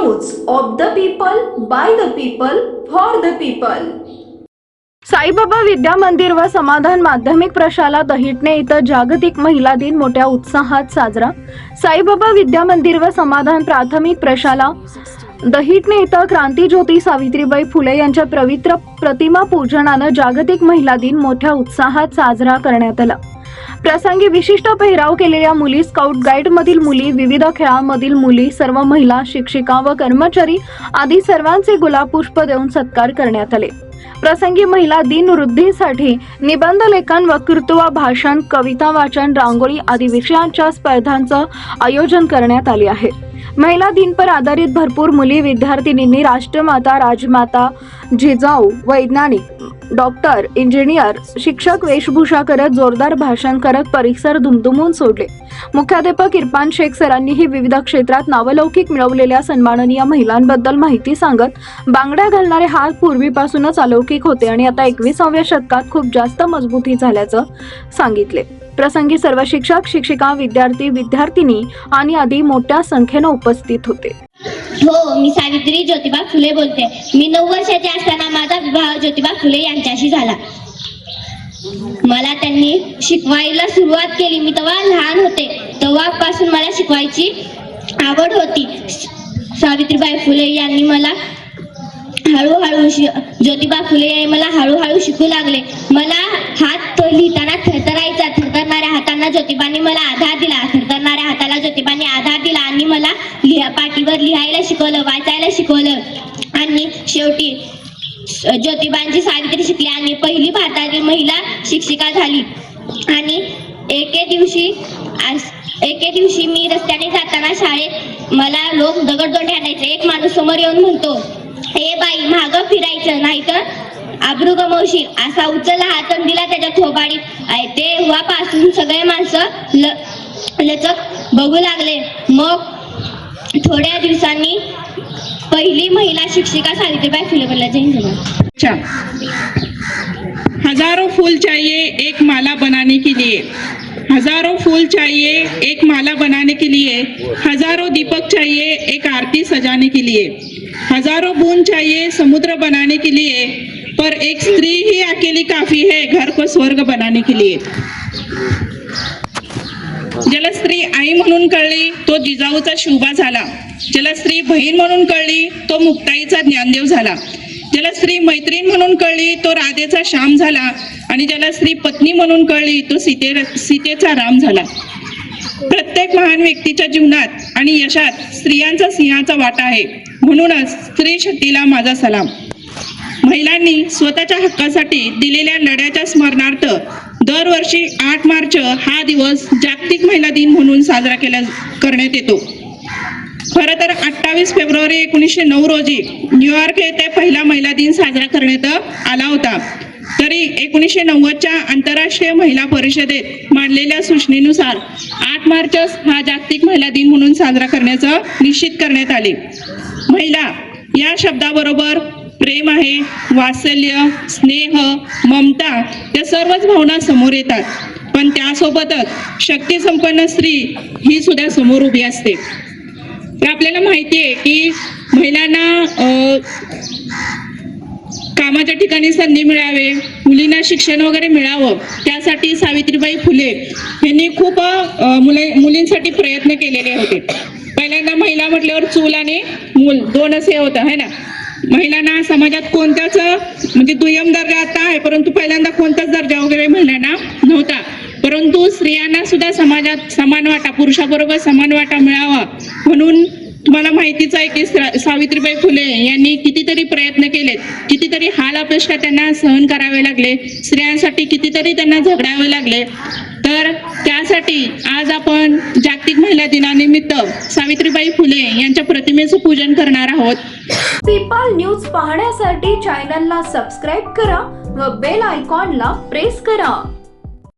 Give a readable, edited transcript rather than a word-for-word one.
News of the people, by the people, for the people. Saibaba Vidya Mandir व समाधान माध्यमिक प्रशाला दहिटणे इथं जागतिक महिला दिन मोठ्या उत्साहात साजरा। साईबाबा विद्या मंदिर व समाधान प्राथमिक प्रशाला दहिटणे इथं क्रांतीज्योती सावित्रीबाई फुले यांच्या पवित्र प्रतिमा पूजनानं जागतिक महिला दिन मोठ्या उत्साहात साजरा करण्यात आला। प्रसंगी विशिष्ट पेहराव केलेल्या मुली, स्काउट गाईड मधील मुली, विविध खेळांमधील मुली, सर्व महिला, शिक्षिका व कर्मचारी आदी सर्वांचे गुलाब पुष्प देऊन सत्कार करण्यात आले। प्रसंगी महिला दिन वृद्धीसाठी निबंध लेखन, वक्तृत्व, भाषण, कविता वाचन, रांगोळी आदी विषयांच्या स्पर्धांचं आयोजन करण्यात आले आहे। महिला दिन पर आधारित भरपूर मुली विद्यार्थिनींनी राष्ट्रमाता, राजमाता, जिजाऊ, वैज्ञानिक, डॉक्टर, इंजिनियर, शिक्षक वेशभूषा करत जोरदार भाषण करत परिसर दुमदुमून सोडले। मुख्याध्यापक इरफान शेख सरांनीही विविध क्षेत्रात नावलौकिक मिळवलेल्या सन्माननीय महिलांबद्दल माहिती सांगत बांगड्या घालणारे हात पूर्वीपासूनच अलौकिक होते आणि आता 21व्या शतकात खूप जास्त मजबूती झाल्याचं सांगितले। प्रसंगी सर्व शिक्षक, शिक्षिका, विद्यार्थी, विद्यार्थिनी आणि आदी मोठ्या संख्येने उपस्थित होते। हो, मी सावित्री ज्योतिबा फुले बोलते। मी 9 वर्षाची असताना माझा विवाह ज्योतिबा फुले यांच्याशी झाला। मला त्यांनी शिकवायला सुरुवात केली। मी तेव्हा लहान होते, तेव्हापासून मला शिकवायची आवड होती। सावित्रीबाई फुले यांनी मला हळूहळू ज्योतिबा फुले मला हळूहळू शिकू लागले। मला हात लिहिताना थरथरायचा, थरथरणाऱ्या हातांना ज्योतिबांनी मला आधार दिला, थरथरणाऱ्या हाताला ज्योतिबांनी आधार दिला आणि मला पाटीवर लिहायला शिकवलं, वाचायला शिकवलं आणि शेवटी ज्योतिबांची सावित्री शिकली आणि पहिली भारतातील महिला शिक्षिका झाली। आणि एके दिवशी मी रस्त्याने जाताना शाळेत मला लोक दगडदोंडे आणायचे। एक माणूस समोर येऊन म्हणतो, "ए बाई, मागं फिरायचं नाही तर आबरू गमावशील." असा उचलला हात दिला त्याच्या थोबाडीत। तेव्हापासून सगळे माणसं लचक बघू लागले। मग थोड्या दिवसांनी पहिली महिला शिक्षिका सावित्रीबाई फुले बनल्या। जय हिंद। हजारों फूल चाहिए एक माला बनाने के लिए, हजारों फूल चाहिए एक माला बनाने के लिए, हजारों दीपक चाहिए एक आरती सजाने के लिए, हजारों बूंद चाहिए समुद्र बनाने के लिए, पर एक स्त्री ही अकेली काफी है घर को स्वर्ग बनाने के लिए। ज्याला स्त्री आई म्हणून कळली तो जिजाऊचा शिवबा झाला, ज्याला स्त्री बहीण म्हणून कळली तो मुक्ताईचा ज्ञानदेव झाला, ज्याला स्त्री मैत्रीण म्हणून कळली तो राधेचा श्याम झाला आणि ज्याला स्त्री पत्नी म्हणून कळली तो सीतेचा राम झाला। प्रत्येक महान व्यक्तीच्या जीवनात आणि यशात स्त्रियांचा सिंहाचा वाटा आहे, म्हणूनच स्त्री शक्तीला माझा सलाम। महिलांनी स्वतःच्या हक्कासाठी दिलेल्या लढ्याच्या स्मरणार्थ दरवर्षी 8 मार्च हा दिवस जागतिक महिला दिन म्हणून साजरा करण्यात येतो। खरं तर 28 फेब्रुवारी 1909 रोजी न्यूयॉर्क येथे पहिला महिला दिन साजरा करण्यात आला होता। तरी 1990च्या आंतरराष्ट्रीय महिला परिषदेत मांडलेल्या सूचनेनुसार 8 मार्च हा जागतिक महिला दिन म्हणून साजरा करण्याचं निश्चित करण्यात आले। महिला या शब्दाबरोबर प्रेम आहे, वात्सल्य, स्नेह, ममता या सर्वच भावना समोर येतात, पण त्यासोबतच शक्ती संपन्न स्त्री ही सुद्धा समोर उभी असते। आपल्याला माहिती आहे की महिलांना कामाच्या ठिकाणी संधी मिळावे, मुलींना शिक्षण वगैरे मिळावं, त्यासाठी सावित्रीबाई फुले यांनी खूप मुलींसाठी प्रयत्न केलेले होते। पहिल्यांदा महिला म्हटल्यावर चूल आणि मूल दोन असे होतं है ना। महिलांना समाजात कोणताच म्हणजे दुय्यम दर्जा आता आहे, परंतु पहिल्यांदा कोणताच दर्जा वगैरे महिलांना नव्हता, परंतु स्त्रियांना सुद्धा समाजात समान वाटा, पुरुषाबरोबर समान वाटा मिळावा म्हणून तुम्हाला माहितीच आहे की सावित्रीबाई फुले यांनी कितीतरी प्रयत्न केलेत, कितीतरी हाल अपेष्टा त्यांना सहन करावे लागले, स्त्रियांसाठी कितीतरी त्यांना झगडावे लागले। तर त्यासाठी आज आपण जागतिक महिला दिनानिमित्त सावित्रीबाई फुले यांच्या प्रतिमेचं पूजन करणार आहोत। पीपल न्यूज पाहण्यासाठी चॅनलला सबस्क्राईब करा व बेल आयकॉनला प्रेस करा।